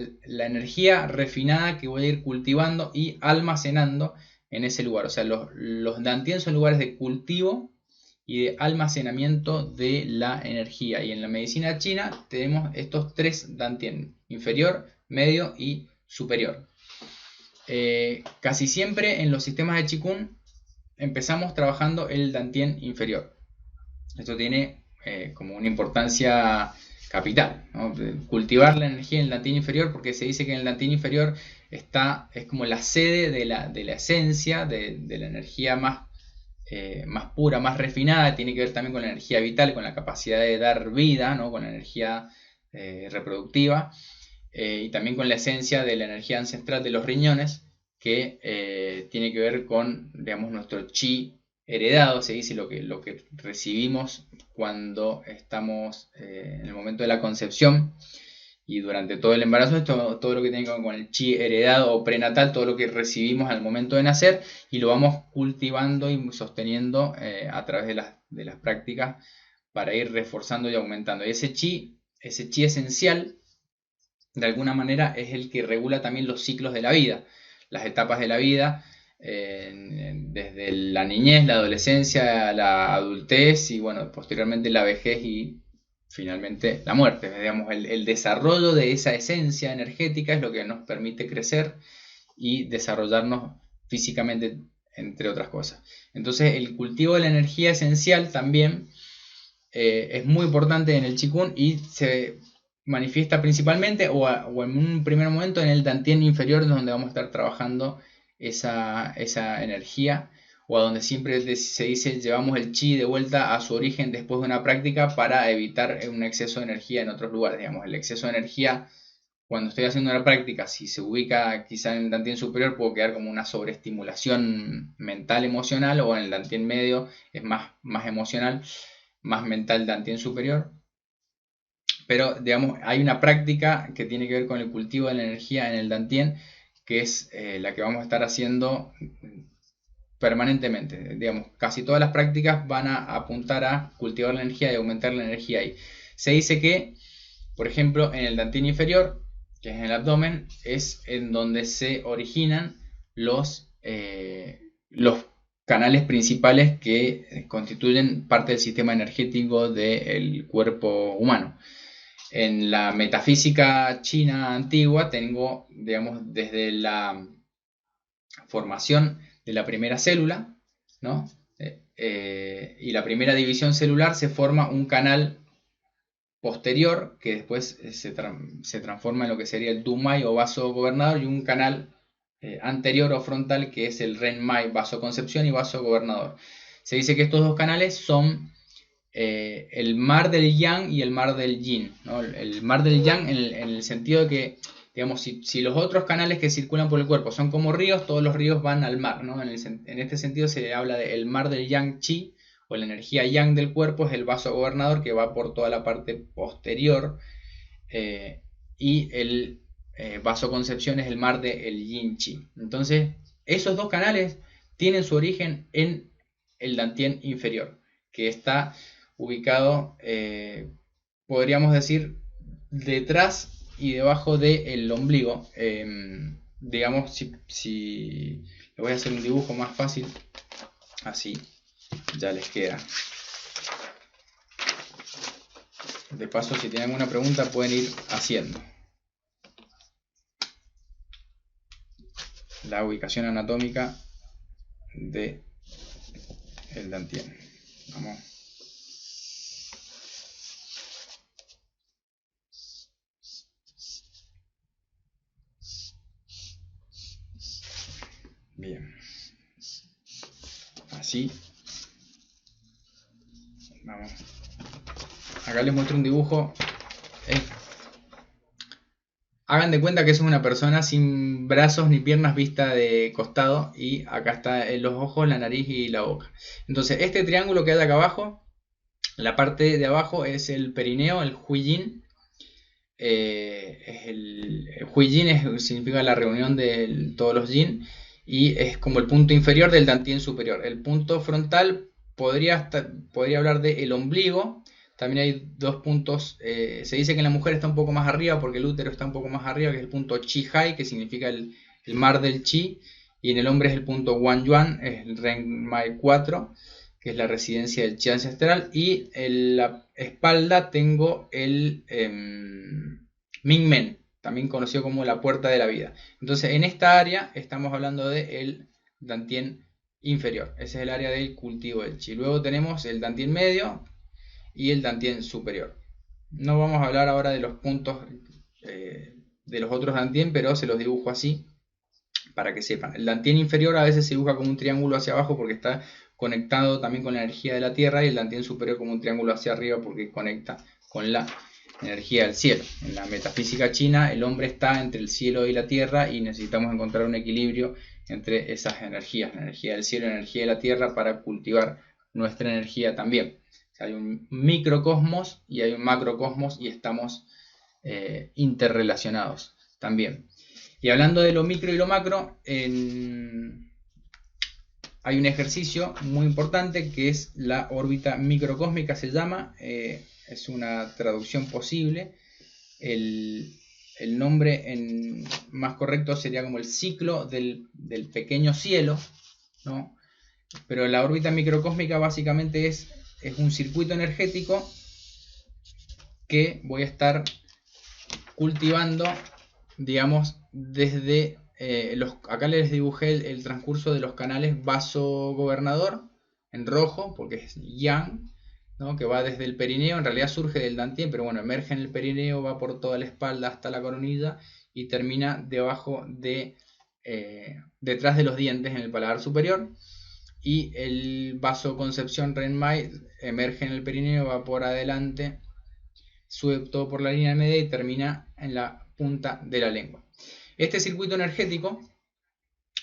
energía refinada que voy a ir cultivando y almacenando en ese lugar. O sea, los Dantien son lugares de cultivo y de almacenamiento de la energía. Y en la medicina china tenemos estos tres Dantien: inferior, medio y superior. Casi siempre en los sistemas de Qigong empezamos trabajando el Dantien inferior. Esto tiene como una importancia capital, ¿no? Cultivar la energía en el Dantien inferior, porque se dice que en el Dantien inferior es como la sede de la esencia, de la energía más pura, más refinada. Tiene que ver también con la energía vital, con la capacidad de dar vida, ¿no? Con la energía reproductiva, y también con la esencia de la energía ancestral de los riñones, que tiene que ver con, digamos, nuestro chi heredado, se dice, lo que recibimos cuando estamos en el momento de la concepción y durante todo el embarazo. Todo lo que tiene que ver con el chi heredado o prenatal, todo lo que recibimos al momento de nacer, y lo vamos cultivando y sosteniendo a través de las prácticas para ir reforzando y aumentando. Y ese chi esencial, de alguna manera es el que regula también los ciclos de la vida, las etapas de la vida, desde la niñez, la adolescencia, la adultez y bueno, posteriormente la vejez y finalmente la muerte. Digamos, el desarrollo de esa esencia energética es lo que nos permite crecer y desarrollarnos físicamente, entre otras cosas. Entonces el cultivo de la energía esencial también es muy importante en el Qigong y se manifiesta principalmente o en un primer momento en el Dantian inferior, donde vamos a estar trabajando esa energía, o a donde siempre se dice llevamos el chi de vuelta a su origen después de una práctica para evitar un exceso de energía en otros lugares. Digamos, el exceso de energía cuando estoy haciendo una práctica, si se ubica quizá en el Dantian superior, puedo quedar como una sobreestimulación mental emocional, o en el Dantian medio es más emocional, más mental Dantian superior. Pero digamos, hay una práctica que tiene que ver con el cultivo de la energía en el Dantian, que es la que vamos a estar haciendo permanentemente. Digamos, casi todas las prácticas van a apuntar a cultivar la energía y aumentar la energía ahí. Se dice que, por ejemplo, en el Dantian inferior, que es en el abdomen, es en donde se originan los canales principales que constituyen parte del sistema energético del cuerpo humano. En la metafísica china antigua tengo, digamos, desde la formación de la primera célula, ¿no? Y la primera división celular se forma un canal posterior que después se transforma en lo que sería el Dumai o vaso gobernador, y un canal anterior o frontal que es el Renmai, vaso concepción y vaso gobernador. Se dice que estos dos canales son el mar del yang y el mar del yin, ¿no? El mar del yang en el sentido de que, digamos, si los otros canales que circulan por el cuerpo son como ríos, todos los ríos van al mar, ¿no? En este sentido se habla del mar del yang chi, o la energía yang del cuerpo es el vaso gobernador que va por toda la parte posterior, y el vaso concepción es el mar del yin chi. Entonces esos dos canales tienen su origen en el Dantian inferior, que está ubicado, podríamos decir, detrás y debajo del ombligo. Digamos, si le voy a hacer un dibujo más fácil, así ya les queda. De paso, si tienen alguna pregunta pueden ir haciendo. La ubicación anatómica de el Dantian. Vamos. Bien. Así. Vamos. Acá les muestro un dibujo. Hagan de cuenta que es una persona sin brazos ni piernas vista de costado, y acá están los ojos, la nariz y la boca. Entonces este triángulo que hay acá abajo, la parte de abajo es el perineo, el Huiyin. El Huiyin significa la reunión de todos los yin, y es como el punto inferior del Dantian superior. El punto frontal podría hablar de el ombligo. También hay dos puntos, se dice que en la mujer está un poco más arriba porque el útero está un poco más arriba, que es el punto Chi Hai, que significa el mar del Chi, y en el hombre es el punto Wan Yuan, es el Ren Mai 4, que es la residencia del Chi ancestral, y en la espalda tengo el Ming Men, también conocido como la puerta de la vida. Entonces en esta área estamos hablando del Dantian inferior, ese es el área del cultivo del Chi. Luego tenemos el Dantian medio y el Dantian superior. No vamos a hablar ahora de los puntos de los otros Dantian, pero se los dibujo así para que sepan. El Dantian inferior a veces se dibuja como un triángulo hacia abajo porque está conectado también con la energía de la tierra, y el Dantian superior como un triángulo hacia arriba porque conecta con la energía del cielo. En la metafísica china el hombre está entre el cielo y la tierra, y necesitamos encontrar un equilibrio entre esas energías, la energía del cielo y la energía de la tierra, para cultivar nuestra energía también. Hay un microcosmos y hay un macrocosmos, y estamos interrelacionados también. Y hablando de lo micro y lo macro, hay un ejercicio muy importante que es la órbita microcósmica, se llama, es una traducción posible. El el nombre más correcto sería como el ciclo del pequeño cielo, ¿no? Pero la órbita microcósmica básicamente es un circuito energético que voy a estar cultivando, digamos, desde acá les dibujé el transcurso de los canales vaso-gobernador en rojo, porque es yang, ¿no? Que va desde el perineo, en realidad surge del dantien, pero bueno, emerge en el perineo, va por toda la espalda hasta la coronilla y termina debajo detrás de los dientes en el paladar superior. Y el vasoconcepción Renmai emerge en el perineo, va por adelante, sube todo por la línea media y termina en la punta de la lengua. Este circuito energético,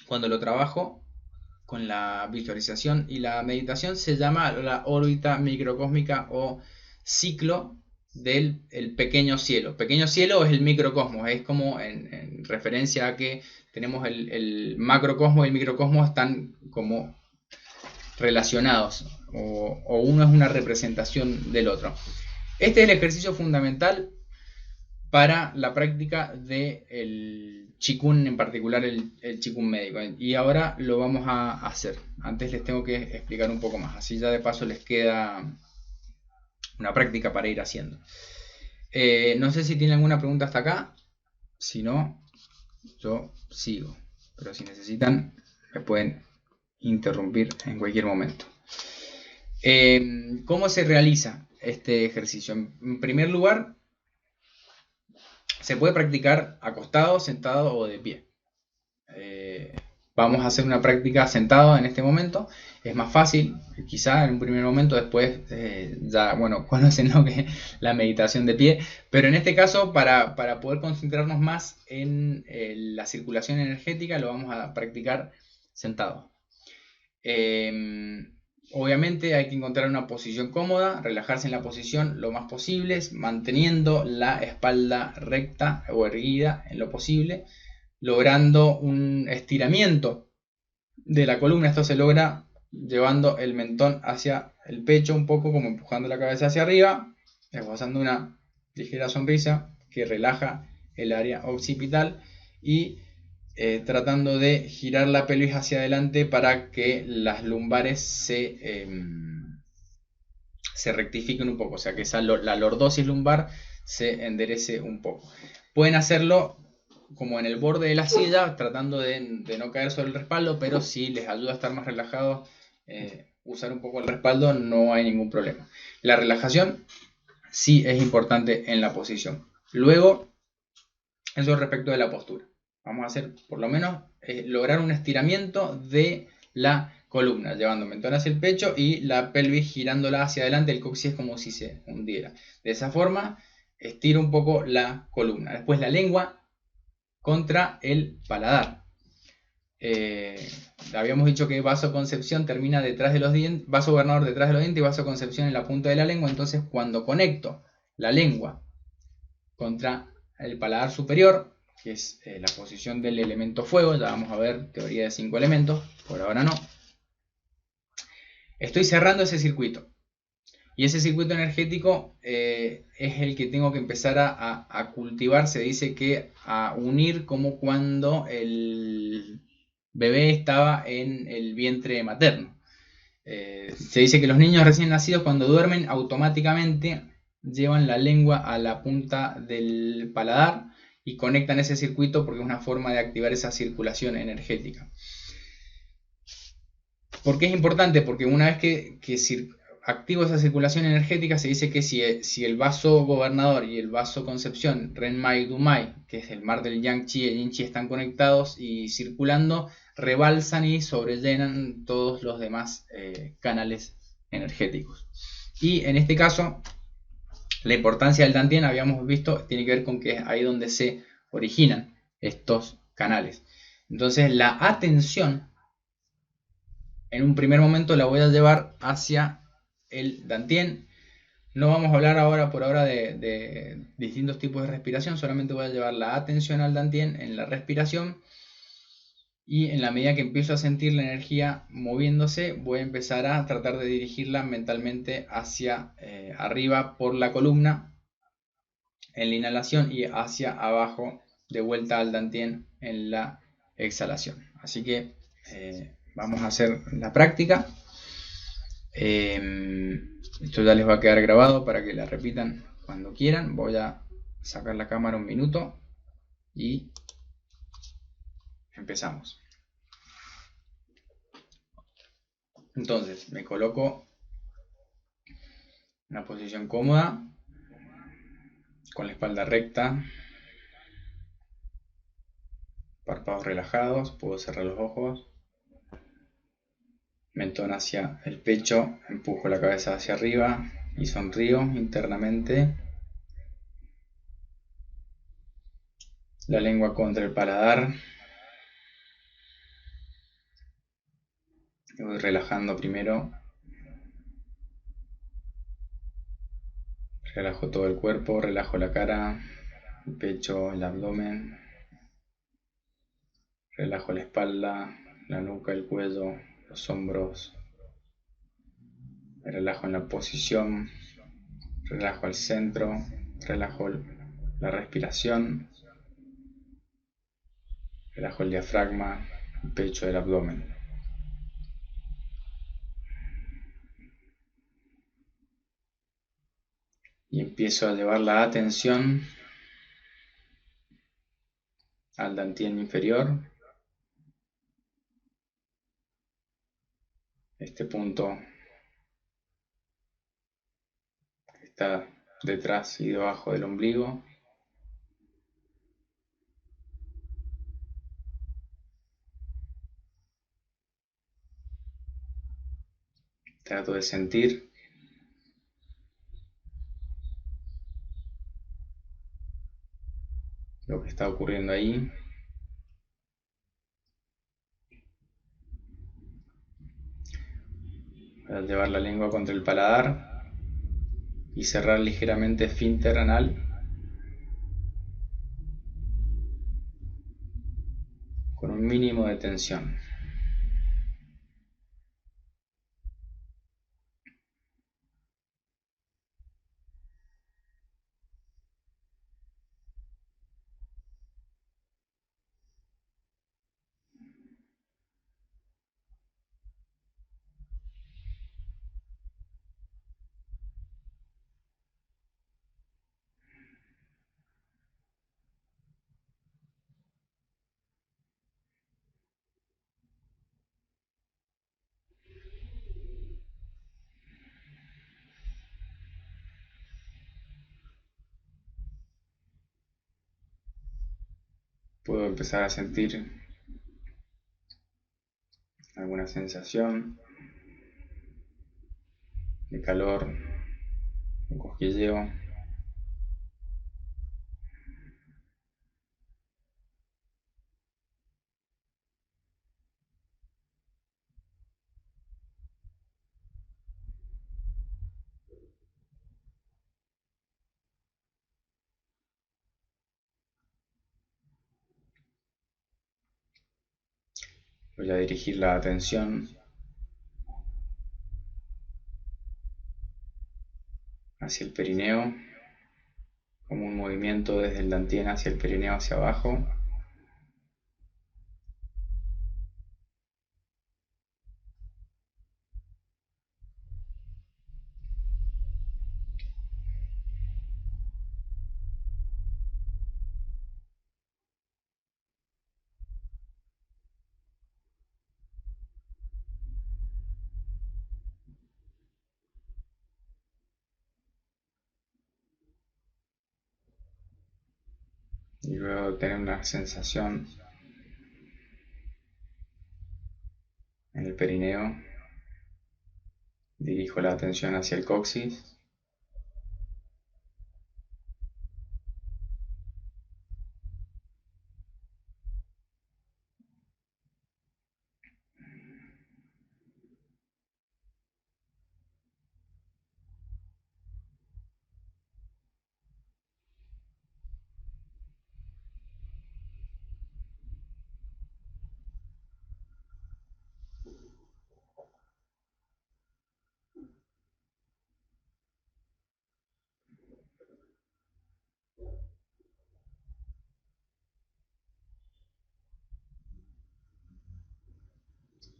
cuando lo trabajo con la visualización y la meditación, se llama la órbita microcósmica o ciclo del pequeño cielo. Pequeño cielo es el microcosmos, es como en referencia a que tenemos el macrocosmos y el microcosmos están como relacionados, o uno es una representación del otro. Este es el ejercicio fundamental para la práctica del Qigong, en particular el Qigong médico. Y ahora lo vamos a hacer. Antes les tengo que explicar un poco más, así ya de paso les queda una práctica para ir haciendo. No sé si tienen alguna pregunta hasta acá. Si no, yo sigo. Pero si necesitan, me pueden interrumpir en cualquier momento. ¿Cómo se realiza este ejercicio? En primer lugar, se puede practicar acostado, sentado o de pie. Vamos a hacer una práctica sentado en este momento. Es más fácil, quizá en un primer momento, después ya, bueno, conocen lo que es la meditación de pie. Pero en este caso, para poder concentrarnos más en la circulación energética, lo vamos a practicar sentado. Obviamente hay que encontrar una posición cómoda, relajarse en la posición lo más posible, manteniendo la espalda recta o erguida en lo posible, logrando un estiramiento de la columna. Esto se logra llevando el mentón hacia el pecho un poco, como empujando la cabeza hacia arriba, esbozando una ligera sonrisa que relaja el área occipital y tratando de girar la pelvis hacia adelante para que las lumbares se rectifiquen un poco, o sea que la lordosis lumbar se enderece un poco. Pueden hacerlo como en el borde de la silla, tratando de no caer sobre el respaldo, pero si les ayuda a estar más relajados, usar un poco el respaldo, no hay ningún problema. La relajación sí es importante en la posición. Luego, eso respecto de la postura. Vamos a hacer por lo menos lograr un estiramiento de la columna, llevando el mentón hacia el pecho y la pelvis girándola hacia adelante, el coxis es como si se hundiera. De esa forma estiro un poco la columna. Después la lengua contra el paladar. Habíamos dicho que vasoconcepción termina detrás de los dientes, vaso gobernador detrás de los dientes y vasoconcepción en la punta de la lengua. Entonces cuando conecto la lengua contra el paladar superior, que es la posición del elemento fuego, ya vamos a ver teoría de 5 elementos, por ahora no, estoy cerrando ese circuito. Y ese circuito energético es el que tengo que empezar a cultivar. Se dice que a unir como cuando el bebé estaba en el vientre materno. Se dice que los niños recién nacidos, cuando duermen, automáticamente llevan la lengua a la punta del paladar y conectan ese circuito porque es una forma de activar esa circulación energética. ¿Por qué es importante? Porque una vez que activo esa circulación energética, se dice que si el vaso gobernador y el vaso concepción, Renmai Dumai, que es el mar del Yang Chi y el Yin Chi, están conectados y circulando, rebalsan y sobrellenan todos los demás canales energéticos. Y en este caso, la importancia del Dantien, habíamos visto, tiene que ver con que es ahí donde se originan estos canales. Entonces la atención, en un primer momento la voy a llevar hacia el Dantien. No vamos a hablar ahora por ahora de distintos tipos de respiración, solamente voy a llevar la atención al Dantien en la respiración. Y en la medida que empiezo a sentir la energía moviéndose, voy a empezar a tratar de dirigirla mentalmente hacia arriba por la columna, en la inhalación y hacia abajo de vuelta al dantien en la exhalación. Así que vamos a hacer la práctica. Esto ya les va a quedar grabado para que la repitan cuando quieran. Voy a sacar la cámara un minuto y empezamos. Entonces me coloco en una posición cómoda, con la espalda recta, párpados relajados, puedo cerrar los ojos, mentón hacia el pecho, empujo la cabeza hacia arriba y sonrío internamente. La lengua contra el paladar. Me voy relajando primero. Relajo todo el cuerpo, relajo la cara, el pecho, el abdomen. Relajo la espalda, la nuca, el cuello, los hombros. Me relajo en la posición. Relajo el centro. Relajo la respiración. Relajo el diafragma, el pecho, el abdomen. Y empiezo a llevar la atención al dantien inferior. Este punto que está detrás y debajo del ombligo. Trato de sentir lo que está ocurriendo ahí. Voy a llevar la lengua contra el paladar y cerrar ligeramente esfínter anal con un mínimo de tensión. Puedo empezar a sentir alguna sensación de calor, un cosquilleo. Voy a dirigir la atención hacia el perineo, como un movimiento desde el dantien hacia el perineo hacia abajo. Y luego de tener una sensación en el perineo, dirijo la atención hacia el coxis.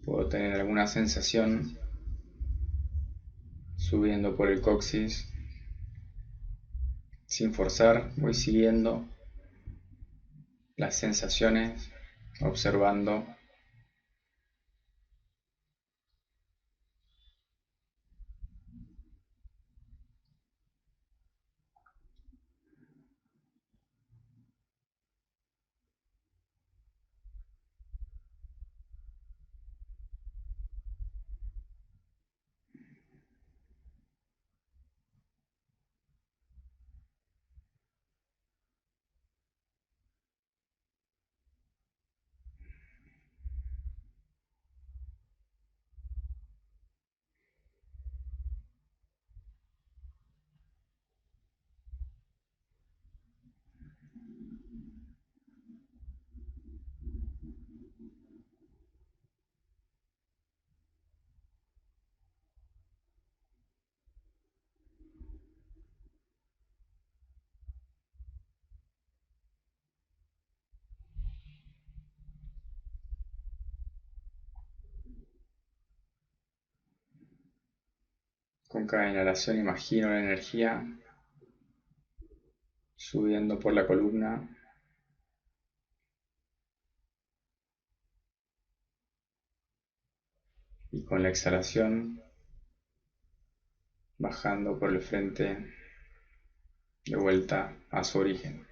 Puedo tener alguna sensación subiendo por el coxis. Sin forzar, voy siguiendo las sensaciones, observando. Con cada inhalación imagino la energía subiendo por la columna. Y con la exhalación bajando por el frente de vuelta a su origen.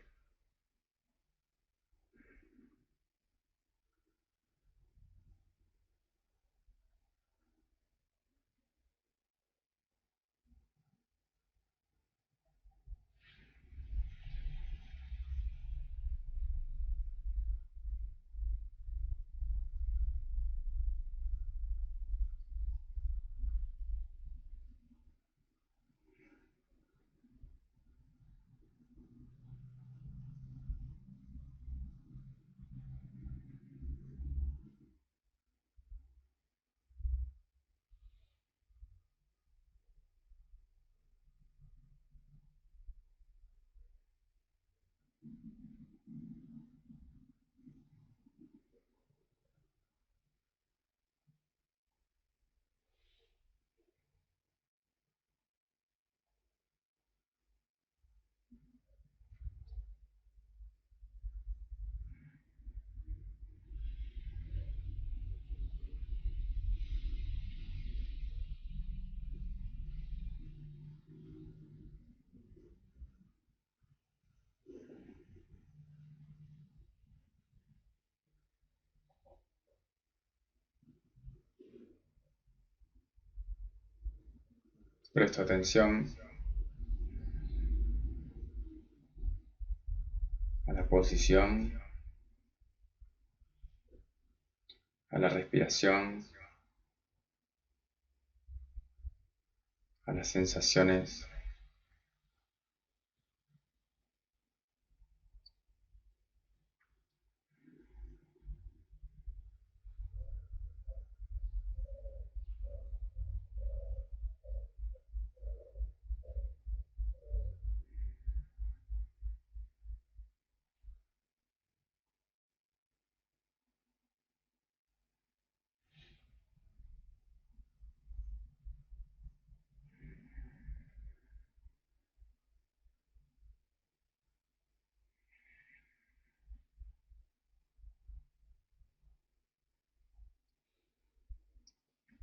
Presto atención a la posición, a la respiración, a las sensaciones.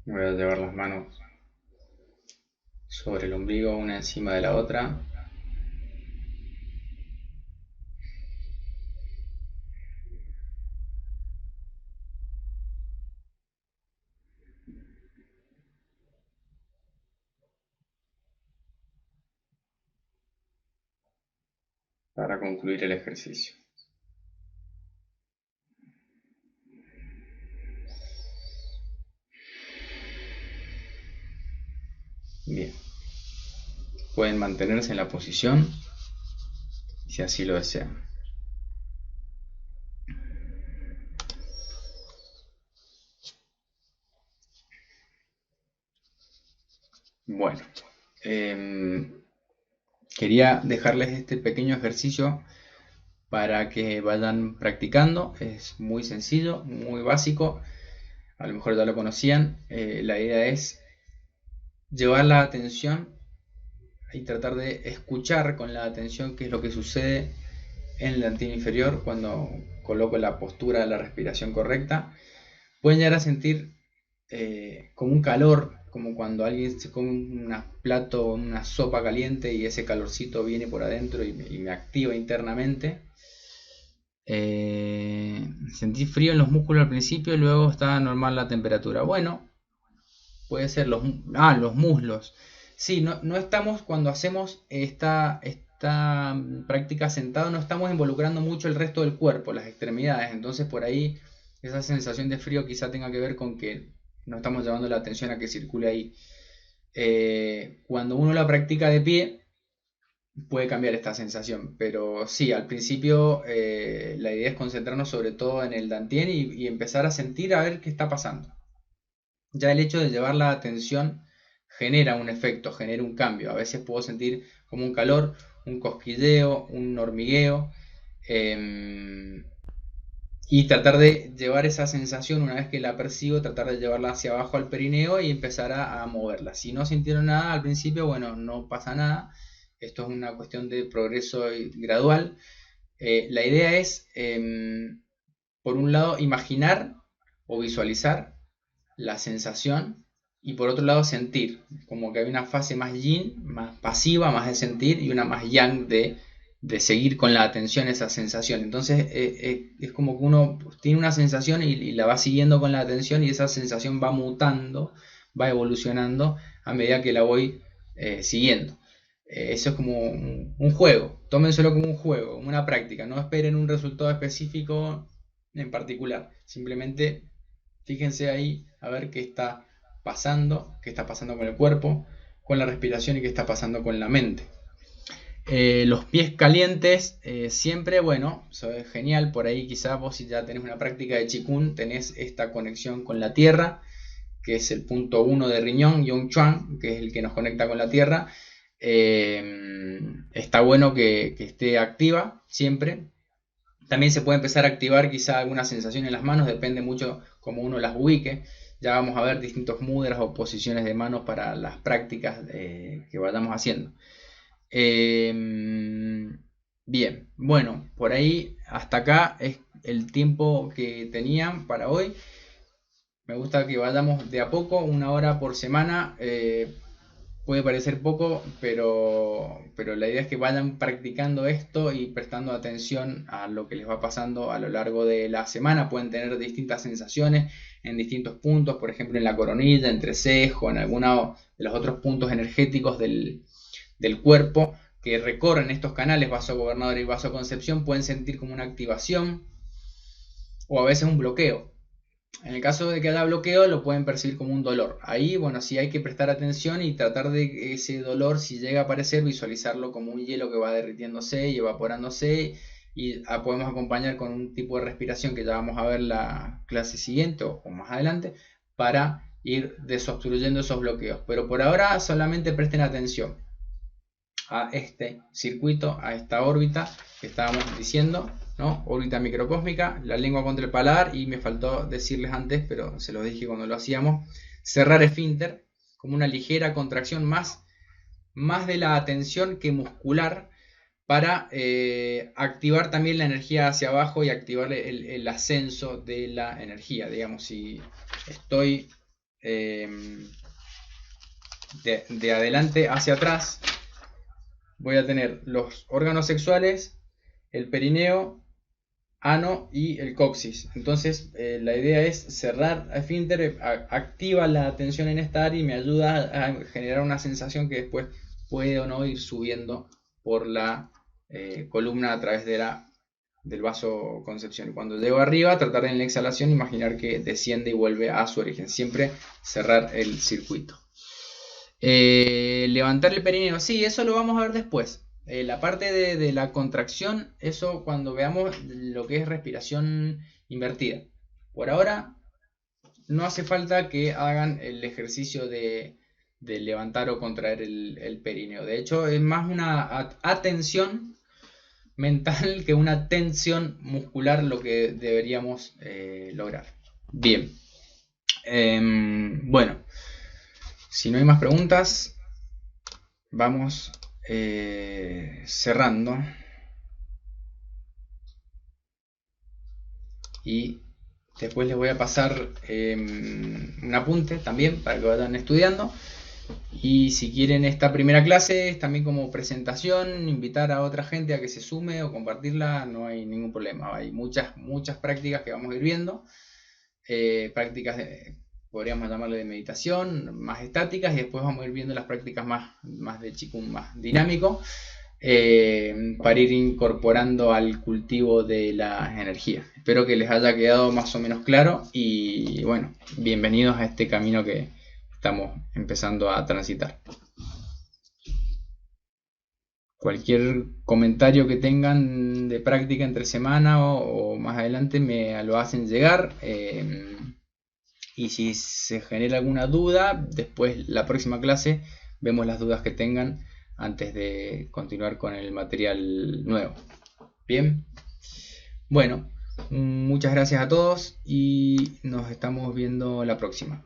Voy a llevar las manos sobre el ombligo, una encima de la otra. Para concluir el ejercicio. Bien. Pueden mantenerse en la posición si así lo desean. Bueno, quería dejarles este pequeño ejercicio para que vayan practicando. Es muy sencillo, muy básico. a lo mejor ya lo conocían. La idea es llevar la atención y tratar de escuchar con la atención qué es lo que sucede en el dantien inferior cuando coloco la postura de la respiración correcta. Pueden llegar a sentir como un calor, como cuando alguien se come un plato, una sopa caliente y ese calorcito viene por adentro y me activa internamente. Sentí frío en los músculos al principio y luego está normal la temperatura. Bueno, puede ser los muslos. Sí, no estamos cuando hacemos esta práctica sentado, no estamos involucrando mucho el resto del cuerpo, las extremidades. Entonces por ahí esa sensación de frío quizá tenga que ver con que no estamos llevando la atención a que circule ahí. Cuando uno la practica de pie, puede cambiar esta sensación, pero sí, al principio la idea es concentrarnos sobre todo en el dantien y empezar a sentir a ver qué está pasando. Ya el hecho de llevar la atención genera un efecto, genera un cambio. A veces puedo sentir como un calor, un cosquilleo, un hormigueo, y tratar de llevar esa sensación, una vez que la percibo, tratar de llevarla hacia abajo al perineo y empezar a moverla. Si no sintieron nada al principio, bueno, no pasa nada. Esto es una cuestión de progreso gradual. La idea es, por un lado, imaginar o visualizar la sensación y por otro lado sentir. Como que hay una fase más yin, más pasiva, más de sentir, y una más yang de seguir con la atención esa sensación. Entonces es como que uno tiene una sensación y la va siguiendo con la atención y esa sensación va mutando, va evolucionando a medida que la voy siguiendo. Eso es como un juego, tómenselo como un juego, como una práctica, no esperen un resultado específico en particular, simplemente fíjense ahí a ver qué está pasando con el cuerpo, con la respiración y qué está pasando con la mente. Los pies calientes, siempre, bueno, eso es genial. Por ahí quizás vos, si ya tenés una práctica de Qigong, tenés esta conexión con la tierra, que es el punto 1 de riñón, Yung Chuan, que es el que nos conecta con la tierra. Está bueno que esté activa siempre. También se puede empezar a activar quizá alguna sensación en las manos, depende mucho cómo uno las ubique. Ya vamos a ver distintos mudras o posiciones de manos para las prácticas que vayamos haciendo. Bien, bueno, por ahí hasta acá es el tiempo que tenían para hoy. Me gusta que vayamos de a poco, 1 hora por semana. Puede parecer poco, pero la idea es que vayan practicando esto y prestando atención a lo que les va pasando a lo largo de la semana. Pueden tener distintas sensaciones en distintos puntos, por ejemplo en la coronilla, entrecejo, en alguno de los otros puntos energéticos del cuerpo que recorren estos canales, vaso gobernador y vaso concepción. Pueden sentir como una activación o a veces un bloqueo. En el caso de que haya bloqueo, lo pueden percibir como un dolor. Ahí, bueno, sí hay que prestar atención y tratar de ese dolor, si llega a aparecer, visualizarlo como un hielo que va derritiéndose y evaporándose. Y podemos acompañar con un tipo de respiración que ya vamos a ver la clase siguiente o más adelante, para ir desobstruyendo esos bloqueos. Pero por ahora solamente presten atención a este circuito, a esta órbita que estábamos diciendo, ¿no? Órbita microcósmica, la lengua contra el paladar, y me faltó decirles antes, pero se los dije cuando lo hacíamos, cerrar esfínter como una ligera contracción más de la atención que muscular, para activar también la energía hacia abajo y activar el ascenso de la energía. Digamos, si estoy de adelante hacia atrás, voy a tener los órganos sexuales, el perineo, ano y el coxis. Entonces la idea es cerrar esfínter, activa la atención en esta área y me ayuda a generar una sensación que después puede o no ir subiendo por la columna a través del vaso concepción. Y cuando llego arriba, tratar en la exhalación imaginar que desciende y vuelve a su origen. Siempre cerrar el circuito. Levantar el perineo, sí, eso lo vamos a ver después. La parte de la contracción, eso cuando veamos lo que es respiración invertida. Por ahora no hace falta que hagan el ejercicio de levantar o contraer el perineo. De hecho, es más una atención mental que una tensión muscular lo que deberíamos lograr. Bien. Bueno, si no hay más preguntas, vamos cerrando. Y después les voy a pasar un apunte también para que vayan estudiando. Y si quieren esta primera clase, también como presentación, invitar a otra gente a que se sume o compartirla, no hay ningún problema. Hay muchas prácticas que vamos a ir viendo. Prácticas podríamos llamarle de meditación, más estáticas, y después vamos a ir viendo las prácticas más de Qigong, más dinámico, para ir incorporando al cultivo de las energías. Espero que les haya quedado más o menos claro y bueno, bienvenidos a este camino que estamos empezando a transitar. Cualquier comentario que tengan de práctica entre semana o más adelante me lo hacen llegar. Y si se genera alguna duda, después la próxima clase vemos las dudas que tengan antes de continuar con el material nuevo. Bien, bueno, muchas gracias a todos y nos estamos viendo la próxima.